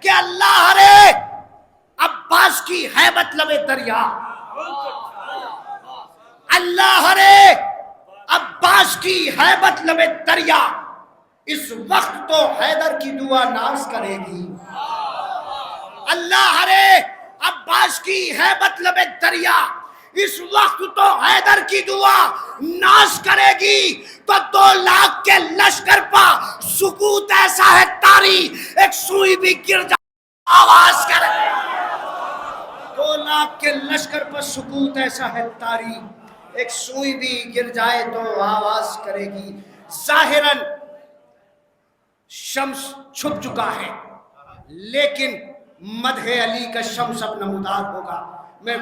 कि अल्लाह रे अब्बास की हैबत लबे दरिया, अल्लाह रे अब्बास की हैबत लबे दरिया, इस वक्त तो हैदर की दुआ नाज करेगी। अल्लाह रे अब्बास की हैबत लबे दरिया, इस वक्त तो हैदर की दुआ नाश करेगी। तो 2 लाख के लश्कर पर सुकूत ऐसा है तारी, एक सुई भी गिर जाए आवाज करे। 2 लाख के लश्कर पर सुकूत ऐसा है तारी, एक सुई भी गिर जाए तो आवाज करेगी। जाहिरन शम्स छुप चुका है, लेकिन मदहे अली का शम्स अब नमूदार होगा। मैं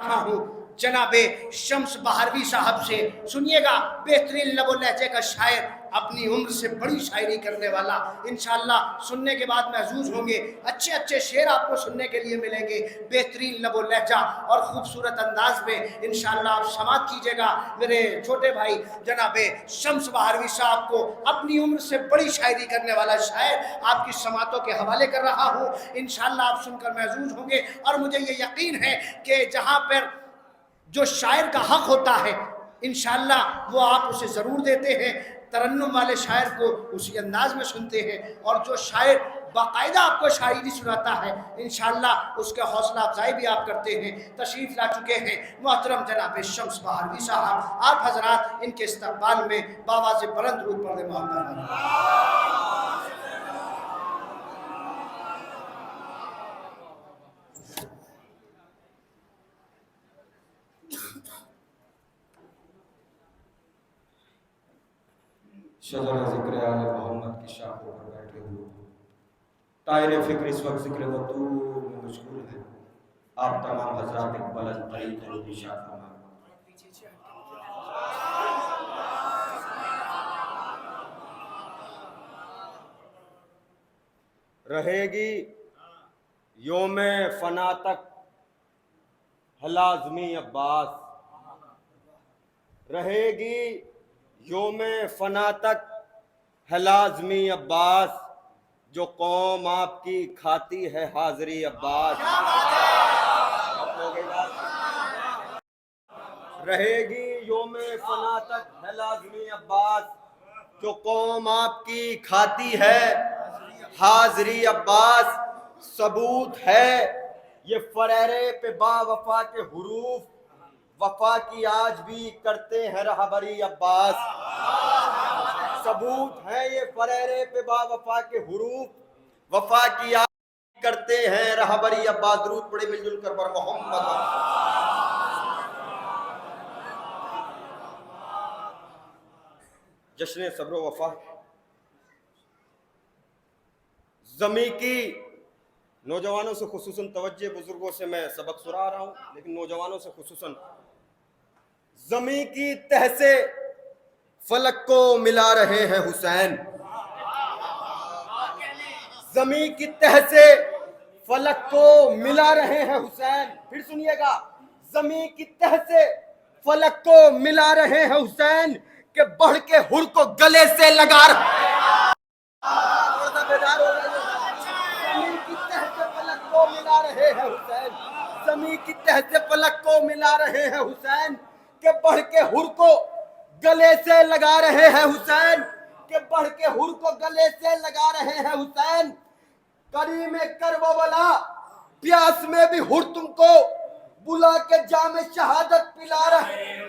रहा हूँ जनाबे शम्स बहारवी साहब से, सुनिएगा, बेहतरीन लबो लहजे का शायर, अपनी उम्र से बड़ी शायरी करने वाला। इंशाअल्लाह सुनने के बाद महजूज होंगे, अच्छे अच्छे शेर आपको सुनने के लिए मिलेंगे, बेहतरीन लबो लहजा और खूबसूरत अंदाज में। इंशाअल्लाह आप समात कीजिएगा मेरे छोटे भाई जनाबे शम्स बहारवी साहब को, अपनी उम्र से बड़ी शायरी करने वाला शायर, आपकी समातों के हवाले कर रहा हूँ। इंशाअल्लाह आप सुनकर महजूज होंगे और मुझे ये यकीन है कि जहाँ पर जो शायर का हक होता है इंशाअल्लाह वो आप उसे ज़रूर देते हैं। तरन्नुम वाले शायर को उसी अंदाज में सुनते हैं, और जो शायर बाकायदा आपको शायरी सुनाता है इंशाअल्लाह उसके हौसला अफजाई भी आप करते हैं। तशरीफ़ ला चुके हैं मोहतरम जनाब शम्स बहारवी साहब। आप हजरात इनके इस्तकबाल में बाबा से बुलंद रूप पढ़े मोहब्बत। शजरा ज़िक्र आले मोहम्मद की शाखों पर बैठे हुए तायरे फिक्र इस वक्त ज़िक्र वतूर में मशगूल है। आप तमाम हज़रात एक बुलंद तरीक़े की शाखों में रहेगी योमे फना तक है लाज़मी अब्बास, रहेगी योमे फना तक है लाज़मी अब्बास, जो कौम आपकी खाती है हाज़री अब्बास। रहेगी योमे फना तक है लाज़मी अब्बास, जो कौम आपकी खाती है हाज़री अब्बास। सबूत है ये फरेरे पे बावफा के हुरूफ, वफा की आज भी करते हैं रहबरी अब्बास। सबूत है ये फरेरे पे बावफा के हुरूफ, वफा की आज भी करते हैं रहबरी अब्बास। दरूद पढ़े मिलजुल कर पर मोहम्मद। जश्न सब्र वफा ज़मी की नौजवानों से खुसूसन तवज्जो, बुजुर्गों से मैं सबक सुना रहा हूँ, लेकिन नौजवानों से खुसूसन, ज़मी की तह से फलक को मिला रहे हैं हुसैन, ज़मी की तह से फलक को मिला रहे हैं हुसैन। फिर सुनिएगा, ज़मी की तह से फलक को मिला रहे हैं हुसैन, के बढ़ के हुर को गले से लगा रहे हैं। मिला रहे हैं हुसैन, ज़मी की तह से फलक को मिला रहे हैं हुसैन, के बढ़ के हुर को गले से लगा रहे हैं हुसैन, के बढ़ के हुर को गले से लगा रहे हैं हुसैन। करीम करबला प्यास में भी हुर तुमको बुला के जामे शहादत पिला रहे हैं।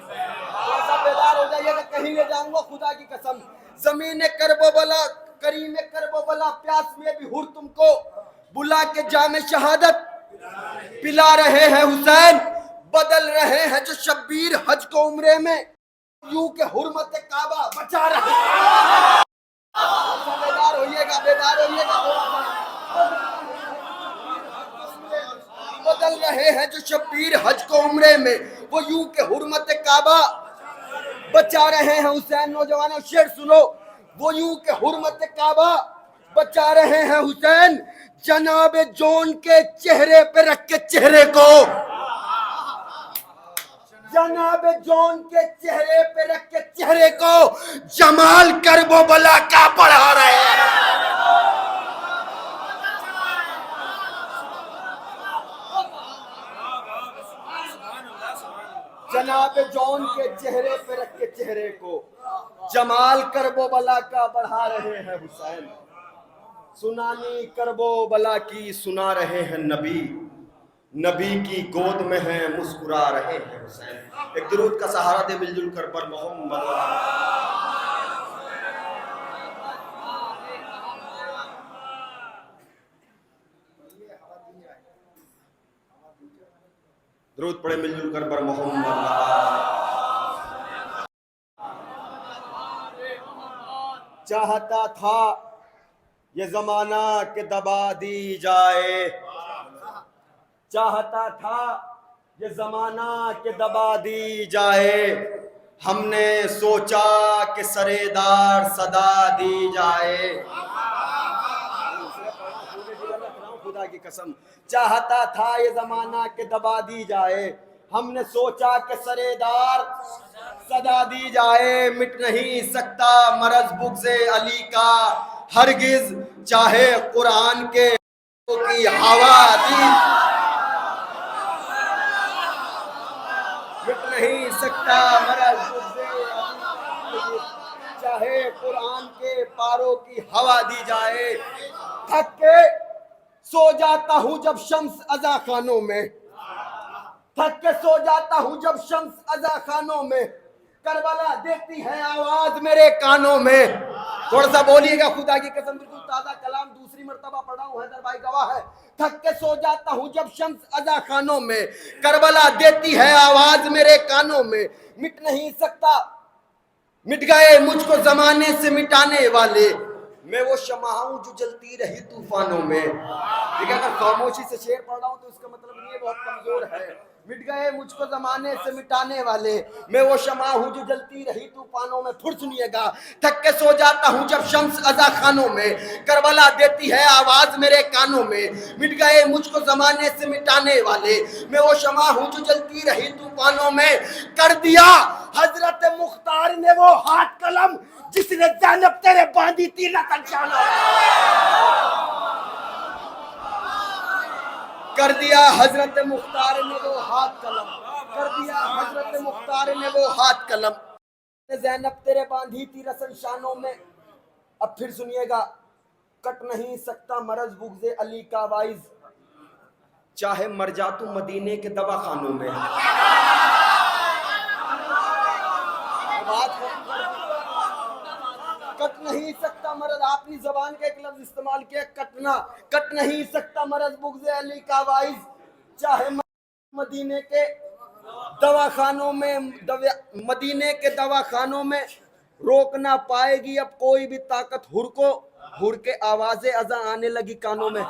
बेदार हो जाइएगा, कहीं ले जाऊंगा खुदा की कसम। ज़मीन करबला, करीम करबला प्यास में भी हुर तुमको बुला के जामे शहादत पिला रहे हैं हुसैन। बदल रहे हैं जो शब्बीर हज को उम्रे में, यूं के हुर्मत काबा बचा रहे हैं। बेदार होइएगा, बेदार होइएगा। बदल रहे हैं जो शब्बीर हज को उम्रे में, वो यूं के हुर्मत काबा बचा रहे हैं हुसैन। नौजवानों शेर सुनो, वो यूं के हुर्मत काबा बचा रहे हैं हुसैन। जनाब जोन के चेहरे पे रख के चेहरे को, जनाब जोन के चेहरे पे रख के चेहरे को जमाल करबला का बढ़ा रहे हैं। जनाब जौन के चेहरे पे रख के चेहरे को जमाल करबो बला का बढ़ा रहे हैं हुसैन। सुनानी करबो बला की सुना रहे हैं नबी, नबी की गोद में है मुस्कुरा रहे हैं हुसैन। एक दुरूद का सहारा दे मिलजुल कर पर मोहम्मद। दुरूद पढ़े मिलजुल कर पर मोहम्मद। चाहता था ये जमाना के दबा दी जाए, चाहता था ये जमाना के दबा दी जाए, हमने सोचा कि सरेदार सदा दी जाए। खुदा की कसम, चाहता था ये जमाना के दबा दी जाए, हमने सोचा कि सरेदार सदा दी जाए। मिट नहीं सकता मरज बुग़्ज़े अली का हरगिज, चाहे कुरान के की हवा दी। मिट नहीं सकता मरज बुग़्ज़े अली का, चाहे कुरान के पारों की हवा दी जाए। थक के सो जाता हूँ जब शम्स अज़ा खानों में, थक के सो जाता हूँ जब शम्स अज़ा खानों में, करबला देती है आवाज मेरे कानों में। थोड़ा सा बोलिएगा, खुदा की कसम बिल्कुल ताजा कलाम, दूसरी मर्तबा पढ़ा हूँ, हैदर भाई गवाह है। थक के सो जाता हूँ जब शम्स अज़ा खानों में, करबला देती है आवाज मेरे कानों में। मिट नहीं सकता, मिट गए मुझको जमाने से मिटाने वाले, मैं वो शमा हूं जो जलती रही तूफानों में। ठीक है, अगर खामोशी से शेर पढ़ रहा हूं तो इसका मतलब नहीं है बहुत कमजोर है। मिट गए मुझको जमाने से मिटाने वाले, मैं वो शमा हूं जो जलती रही तूफानों में। फिर सुनिएगा, थक के सो जाता हूं जब शम्स अज़ा खानों में, करबला देती है आवाज मेरे कानों में। मिट गए मुझको जमाने से मिटाने वाले, मैं वो शमा हूं जो जलती रही तूफानों में। कर दिया हजरत मुख्तार ने वो हाथ कलम, जिसने ज़ैनब तेरे बांधी थी लतन शाना। कर दिया हजरत मुख्तार ने वो हाथ कलम, कर दिया हजरत मुख्तार ने वो हाथ कलम, ज़ैनब तेरे बांधी थी रसन शानों में। अब फिर सुनिएगा, कट नहीं सकता मरज बुग़्ज़े अली का वाइज, चाहे मर जा तू मदीने के दवाखानों में। कट नहीं सकता मरज, आपने जबान का एक लफ्ज इस्तेमाल किया, कटना। कट नहीं सकता मरज बुग़्ज़े अली का वाइज, चाहे मदीने के दवाखानों में, मदीने के दवाखानों में रोक ना पाएगी अब कोई भी ताकत हुर को। हुर के आवाज़ें अज़ा आने लगी कानों में, रहे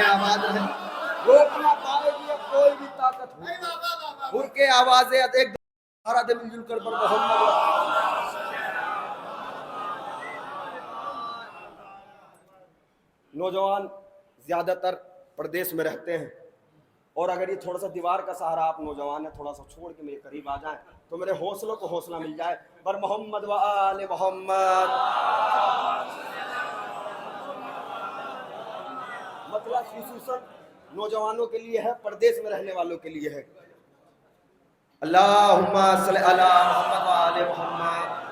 आवाज रहे, रोक ना पाएगी अब कोई भी ताकत हुर के आवाज़ें। एक सारा दिन मिलजुल कर मोहम्मद। नौजवान ज्यादातर प्रदेश में रहते हैं, और अगर ये थोड़ा सा दीवार का सहारा, आप नौजवान है, थोड़ा सा छोड़ के मेरे करीब आ जाएं तो मेरे हौसलों को हौसला मिल जाए। पर मोहम्मद व आले मोहम्मद। मतलब खुसूसन नौजवानों के लिए है, प्रदेश में रहने वालों के लिए है। अल्लाहुम्मा सल्ली अला मुहम्मद व आले मोहम्मद।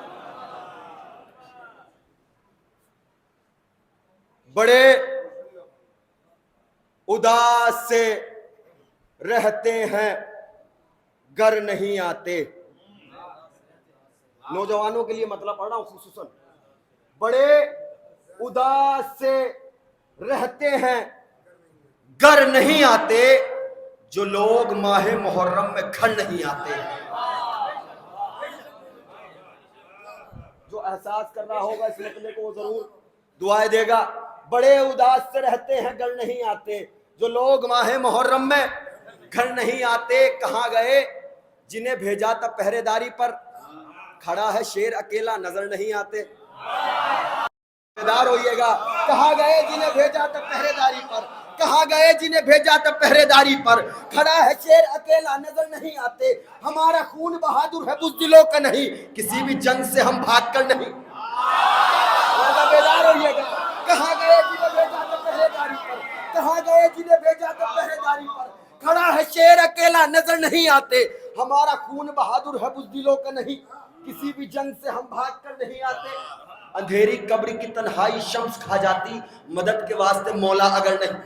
बड़े उदास से रहते हैं घर नहीं आते। नौजवानों के लिए मतलब पढ़ रहा हूं खुसूसन, बड़े उदास से रहते हैं घर नहीं आते, जो लोग माहे मुहर्रम में घर नहीं आते। जो एहसास कर रहा होगा इस मतले को वो जरूर दुआएं देगा। बड़े उदास से रहते हैं घर नहीं आते, जो लोग माहे मुहर्रम में घर नहीं आते। कहाँ गए जिन्हें भेजा था पहरेदारी पर, खड़ा है शेर अकेला नजर नहीं आते। पहरेदार होइएगा। कहाँ गए जिन्हें भेजा था पहरेदारी पर, कहाँ गए जिन्हें भेजा था पहरेदारी पर, खड़ा है शेर अकेला नजर नहीं आते। हमारा खून बहादुर है बुज़दिलों का नहीं, किसी भी जंग से हम भाग कर नहीं। बेदार होइएगा। कहाँ गए जिन्हें भेजा था पहरेदारी पर, कहाँ गए जिन्हें भेजा था पहरेदारी पर, खड़ा है शेर अकेला नजर नहीं आते, हमारा खून बहादुर है बुज़दिलों का नहीं, किसी भी जंग से हम भाग कर नहीं आते। अंधेरी कब्र की तन्हाई शम्स खा जाती, मदद के वास्ते मौला अगर नहीं।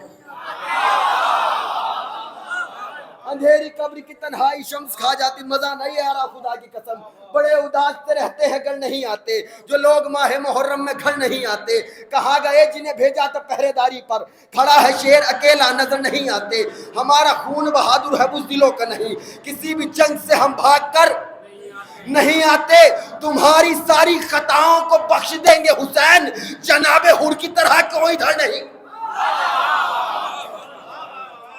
अंधेरी कब्र की तन्हाई शम्स खा जाती, मजा नहीं आ रहा खुदा की कसम, बड़े उदास से रहते हैं घर नहीं आते, जो लोग माह मुहर्रम में घर नहीं आते, कहा गए जिन्हें भेजा तो पहरेदारी पर, खड़ा है शेर अकेला नजर नहीं आते, हमारा खून बहादुर है बुज़दिलों का नहीं, किसी भी जंग से हम भाग कर नहीं आते, तुम्हारी सारी खताओं को बख्श देंगे हुसैन, जनाबे हुर की तरह कोई इधर नहीं।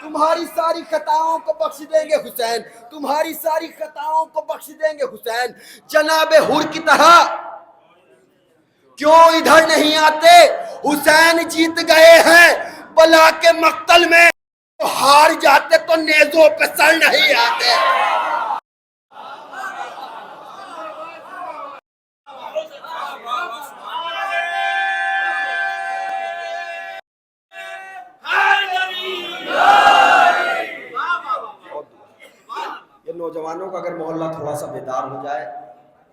तुम्हारी सारी खताओं को बख्श देंगे हुसैन, तुम्हारी सारी खताओं को बख्श देंगे हुसैन, जनाबे हुर की तरह क्यों इधर नहीं आते। हुसैन जीत गए हैं बला के मक्तल में, तो हार जाते तो नेज़ों पे सर नहीं आते। ये नौजवानों का अगर मोहल्ला थोड़ा सा बेदार हो जाए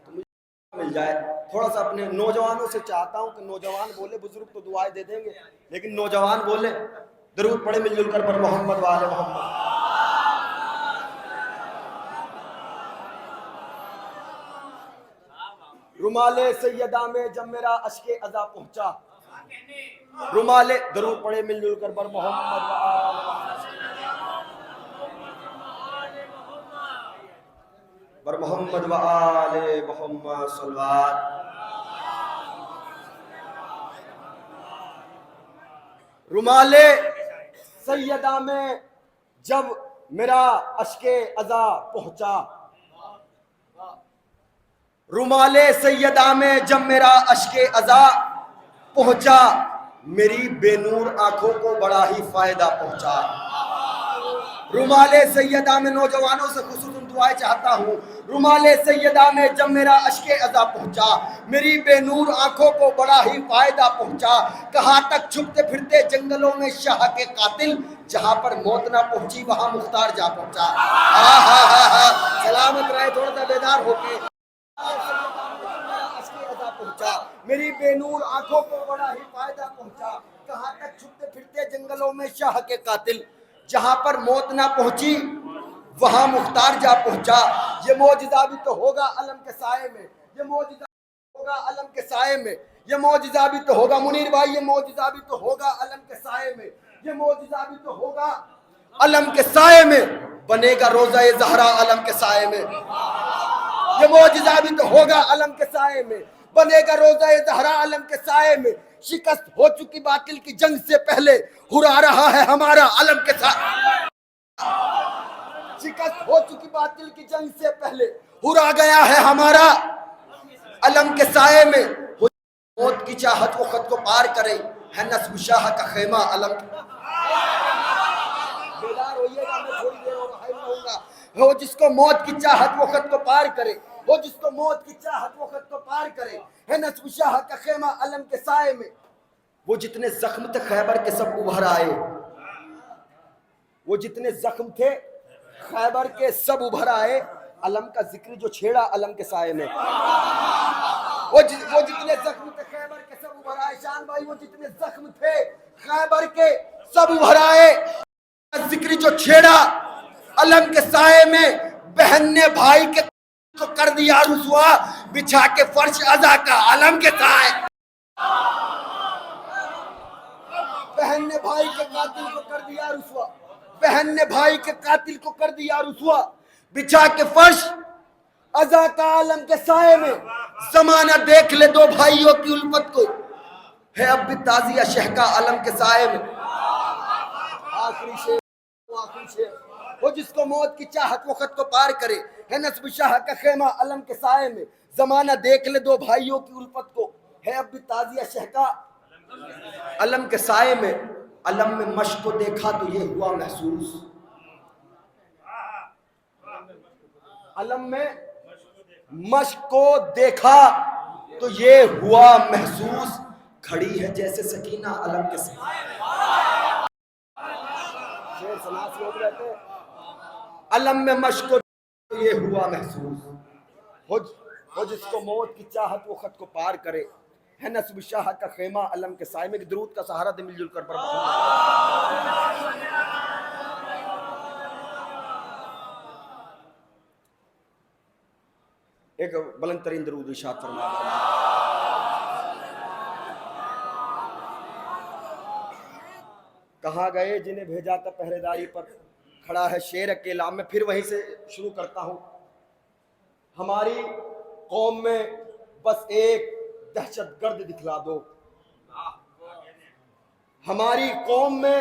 तो मुझे मिल जाए, थोड़ा सा अपने नौजवानों से चाहता हूं कि नौजवान बोले, बुजुर्ग तो दुआएं दे देंगे, लेकिन नौजवान बोले, दरूद पढ़े मिलजुल कर पर मोहम्मद वाले मोहम्मद। रुमाले सैयदा में जब मेरा अश्के अज़ा पहुंचा, रुमाले दरूद पढ़े मिलजुल कर पर मोहम्मद बर मोहम्मद व आले मोहम्मद सल्लल्लाहु। रुमाले सैयदा में जब मेरा अश्के अज़ा पहुंचा, रुमाले सैयदा में जब मेरा अश्के अज़ा पहुंचा, मेरी बेनूर आंखों को बड़ा ही फायदा पहुंचा। रुमाले सैयदा में नौजवानों से खुसूसन दुआएं चाहता हूँ, रुमाले सैयदा में जब मेरा अश्के अज़ा पहुंचा, मेरी बेनूर आंखों को बड़ा ही फायदा पहुंचा, कहाँ तक छुपते फिरते जंगलों में शाह के कातिल, जहाँ पर मौत ना पहुंची वहाँ मुख्तार जा पहुंचा। हा हा हा हा, सलामत रहे, थोड़ा सा बेदार होके। पहुंचा, मेरी बेनूर आंखों को बड़ा ही फायदा पहुंचा, कहाँ तक छुपते फिरते जंगलों में शाह के कातिल, जहां पर मौत ना पहुंची वहां मुख्तार जा पहुंचा। ये मौजिज़ा भी तो होगा अलम के साए में, ये मौजिज़ा होगा अलम के साए में, ये मौजिज़ा भी तो होगा मुनीर भाई, ये मौजिज़ा भी तो होगा अलम के साए में, ये मौजिज़ा भी तो होगा अलम के साए में, बनेगा रोज़ा ये ज़हरा अलम के साए में। ये मौजिज़ा भी तो होगा अलम के साए में, बनेगा रोज़ा ये ज़हरा अलम के साए में। शिकस्त हो चुकी बातिल की जंग से पहले हुरा रहा है हमारा अलम के साए। शिकस्त हो चुकी बातिल की जंग से पहले हुरा गया है हमारा अलम के साए में। मौत की चाहत वो खत को पार करे, है नस्ब शाह का खेमा अलम। बेदार होइएगा, मैं थोड़ी देर और हाई रहूंगा। वो जिसको मौत की चाहत वो खत को पार करे, वो जिसको मौत की चाहत वो खत को पार करे, है नस्ब शाह का खेमा अलम के साए में। वो जितने जख्म थे खैबर के सब उभर आए, वो जितने जख्म थे खैबर के सब उभर आए। अलम का जिक्र जो छेड़ा अलम के साए में, वो जितने जख्म थे खैबर के सब उभर आए। शान भाई, वो जितने जख्म थे खैबर के सब उभर आए। जिक्र जो छेड़ा अलम के साए में, बहन ने भाई के को कर दिया रुसवा, बिछा के फर्श अज़ा का अलम के साए। बहन ने भाई के कातिल को कर दिया रुसवा, बहन ने भाई के कातिल को कर दिया रुसवा, बिछा के फर्श अज़ा का आलम के साए में। जमाना देख ले दो भाइयों की उल्फत को, है अब भी ताजिया शह का आलम के साए में। आखिरी शेर, आखिरी शेर, वो जिसको मौत की चाहत वो खत को पार करे, है नस्ब शाह का खेमा अलम के साए में। जमाना देख ले दो भाइयों की उल्फत को, है अब भी ताजिया शह का अलम के साए में। अलम में मश्क को देखा तो ये हुआ महसूस, अलम में मश्क को देखा तो ये हुआ महसूस, खड़ी है जैसे सकीना अलम के साए। शेर सनास लोग रहते हैं, अलम में मश्क ये हुआ महसूस हो जिसको मौत की चाहत वो खत को पार करे, है नस्ब शाह का खेमा अलम के सायमे के दरूद का सहारा दे मिलजुल कर पर एक बुलंद तरीन दरूद इरशाद फरमा। कहाँ गए जिन्हें भेजा था पहरेदारी पर, खड़ा है शेर अकेला। मैं फिर वहीं से शुरू करता हूँ। हमारी कौम में बस एक दहशतगर्द दिखला दो, हमारी कौम में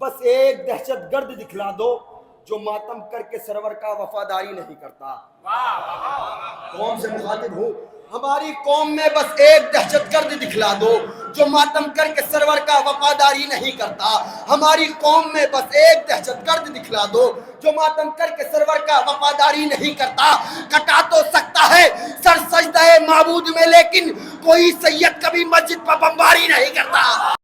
बस एक दहशतगर्द दिखला दो जो मातम करके सरवर का वफादारी नहीं करता। कौम से मुखातिब हूँ, हमारी कौम में बस एक दहशतगर्द दिखला दो जो मातम करके सरवर का वफादारी नहीं करता। हमारी कौम में बस एक दहशतगर्द दिखला दो जो मातम करके सरवर का वफादारी नहीं करता। कटा तो सकता है सर सजदा माबूद में, लेकिन कोई सैयद कभी मस्जिद पर बमबारी नहीं करता।